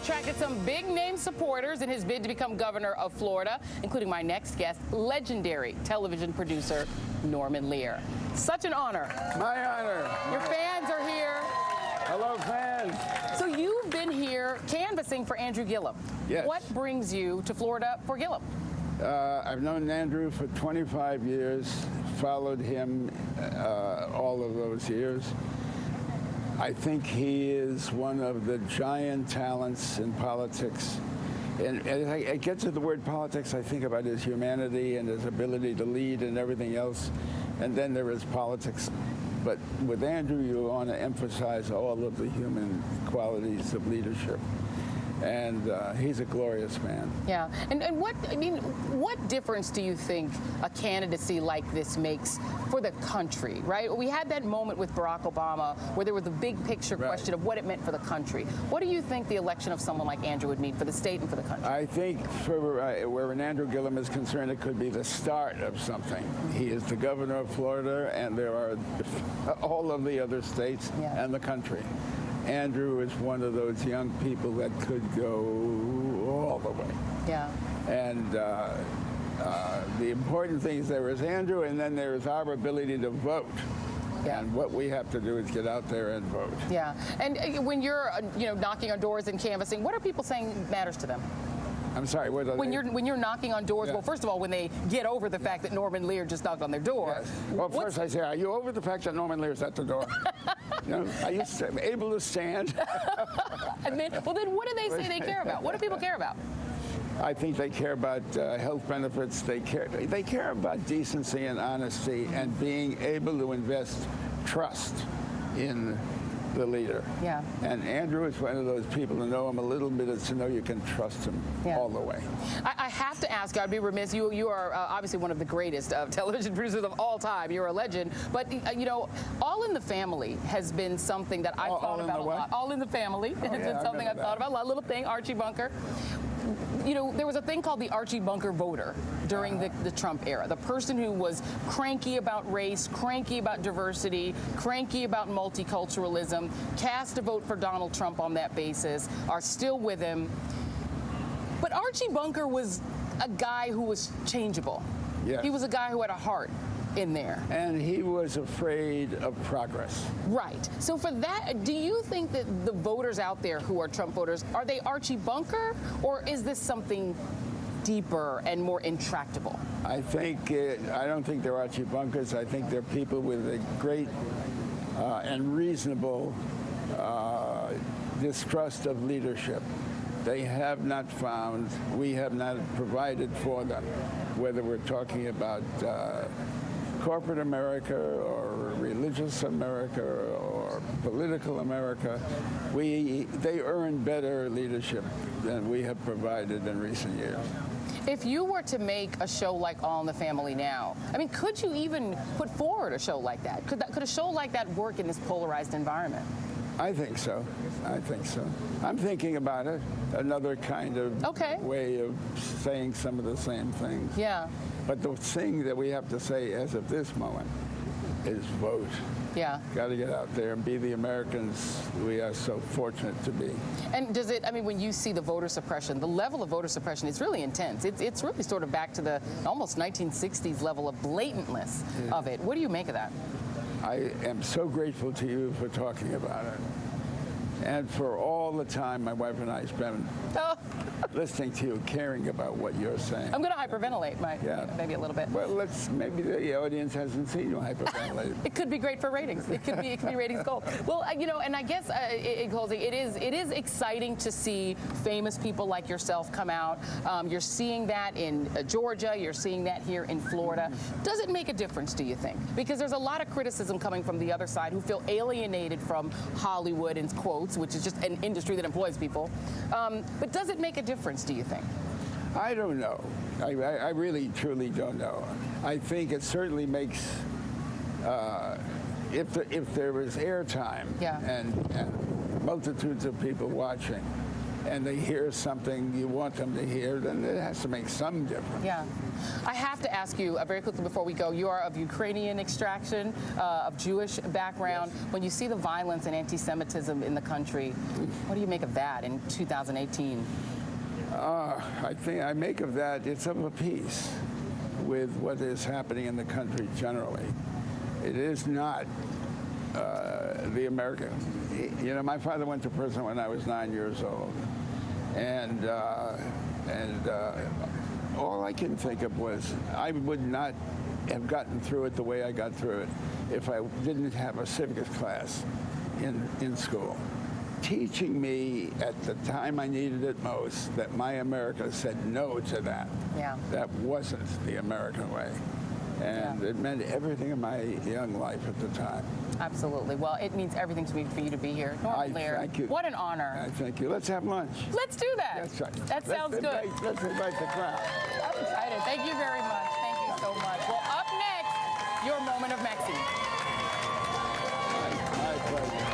attracted some big-name supporters in his bid to become governor of Florida, including my next guest, legendary television producer Norman Lear. Such an honor. My honor. Your fans are here. Hello, fans. So you've been here canvassing for Andrew Gillum. Yes. What brings you to Florida for Gillum? I've known Andrew for 25 years, followed him all of those years. I think he is one of the giant talents in politics. And as I get to the word politics, I think about his humanity and his ability to lead and everything else. And then there is politics. But with Andrew, you want to emphasize all of the human qualities of leadership. And he's a glorious man. Yeah, and what difference do you think a candidacy like this makes for the country, right? We had that moment with Barack Obama where there was a big picture question of what it meant for the country. What do you think the election of someone like Andrew would mean for the state and for the country? I think for where an Andrew Gillum is concerned, it could be the start of something. He is the governor of Florida, and there are all of the other states and the country. Andrew is one of those young people that could go all the way. Yeah. And the important thing is there is Andrew, and then there is our ability to vote. Yeah. And what we have to do is get out there and vote. Yeah. And when you're, knocking on doors and canvassing, what are people saying matters to them? I'm sorry, what are when you're knocking on doors, well, first of all, when they get over the fact that Norman Lear just knocked on their door. Yes. Well, first I say, are you over the fact that Norman Lear's at the door? Are you able to stand? And then, well, then what do they say they care about? What do people care about? I think they care about health benefits. They care about decency and honesty and being able to invest trust in the leader. Yeah. And Andrew is one of those people to know him a little bit is to know you can trust him all the way. I have to ask, I'd be remiss, you are obviously one of the greatest television producers of all time. You're a legend. But, All in the Family has been something that I've thought about a lot. All in the Family has been something I've thought about. A little thing, Archie Bunker. There was a thing called the Archie Bunker voter during the Trump era. The person who was cranky about race, cranky about diversity, cranky about multiculturalism, cast a vote for Donald Trump on that basis, are still with him. But Archie Bunker was a guy who was changeable. Yes. He was a guy who had a heart in there. And he was afraid of progress. Right. So for that, do you think that the voters out there who are Trump voters, are they Archie Bunker, or is this something deeper and more intractable? I don't think they're Archie Bunkers. I think they're people with a great and reasonable distrust of leadership. They have not found, we have not provided for them, whether we're talking about corporate America or religious America or political America. They earn better leadership than we have provided in recent years. If you were to make a show like All in the Family now, could you even put forward a show like that? Could a show like that work in this polarized environment? I think so. I'm thinking about it. Another kind of way of saying some of the same things. Yeah. But the thing that we have to say as of this moment is vote. Yeah. Got to get out there and be the Americans we are so fortunate to be. And does it, when you see the voter suppression, the level of voter suppression is really intense. It's really sort of back to the almost 1960s level of blatantness of it. What do you make of that? I am so grateful to you for talking about it. And for all the time my wife and I spend listening to you, caring about what you're saying. I'm going to hyperventilate, maybe a little bit. Well, maybe the audience hasn't seen you hyperventilate. It could be great for ratings. It could be ratings gold. Well, and I guess in closing, it is exciting to see famous people like yourself come out. You're seeing that in Georgia. You're seeing that here in Florida. Does it make a difference, do you think? Because there's a lot of criticism coming from the other side who feel alienated from Hollywood, in quotes, which is just an industry that employs people. But does it make a difference, do you think? I don't know. I really, truly don't know. I think it certainly makes, if there is airtime and multitudes of people watching, and they hear something you want them to hear, then it has to make some difference. Yeah. I have to ask you very quickly before we go, you are of Ukrainian extraction, of Jewish background. Yes. When you see the violence and anti-Semitism in the country, what do you make of that in 2018? I think I make of that it's of a piece with what is happening in the country generally. It is not the American. You know, my father went to prison when I was 9 years old, and all I can think of was I would not have gotten through it the way I got through it if I didn't have a civics class in school, teaching me at the time I needed it most that my America said no to that. Yeah. That wasn't the American way. And it meant everything in my young life at the time. Absolutely. Well, it means everything to me for you to be here. Norman Lear, thank you. what an honor. I thank you. Let's have lunch. Let's do that. That's right. That sounds good. Let's invite the crowd. I'm excited. Thank you very much. Thank you so much. Well, up next, your moment of Maxine. My pleasure.